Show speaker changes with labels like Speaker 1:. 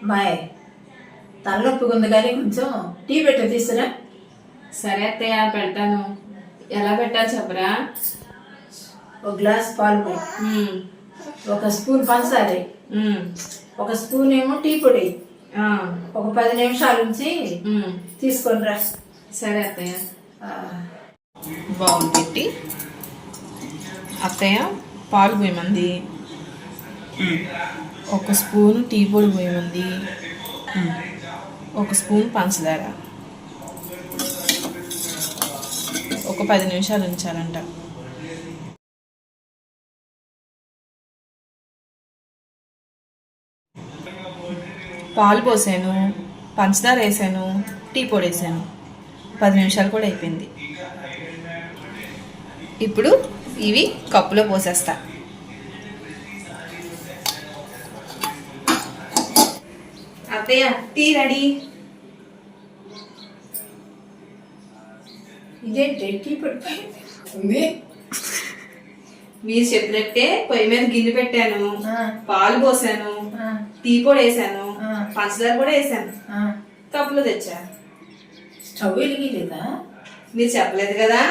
Speaker 1: మాయ్ తలనొప్పిగా ఉంది కానీ కొంచెం టీ పెట్ట తీసురా.
Speaker 2: సరే అత్తయ్య పెడతాను. ఎలా పెట్టాలి చెప్పరా?
Speaker 1: ఒక గ్లాస్ పాలు పోయి, ఒక స్పూన్ పంచదార వేయి, ఒక స్పూన్ ఏమో టీ పొడి, ఒక 10 నిమిషాల నుంచి తీసుకొని రా.
Speaker 2: సరే అత్తయ్య. బౌల్ పెట్టి అత్తయ్య పాలు పోయమంది, ఒక స్పూన్ టీ పొడి పోయమంది, ఒక స్పూన్ పంచదార, ఒక 10 నిమిషాలు ఉంచాలంట. పాలు పోసాను, పంచదార వేసాను, టీ పొడి వేసాను, 10 నిమిషాలు కూడా అయిపోయింది. ఇప్పుడు ఇవి కప్పులో పోసేస్తా. అత్తయ్య టీ రెడీ.
Speaker 1: ఇదేంటి టీ పొడి?
Speaker 2: మీరు చెప్పినట్టే పొయ్యి మీద గిన్నె పెట్టాను, పాలు పోసాను, టీ పొడి వేసాను, పంచదార కూడా వేసాను, కప్పులో తెచ్చా.
Speaker 1: స్టవ్ వెలిగిలేదా?
Speaker 2: మీరు చెప్పలేదు కదా.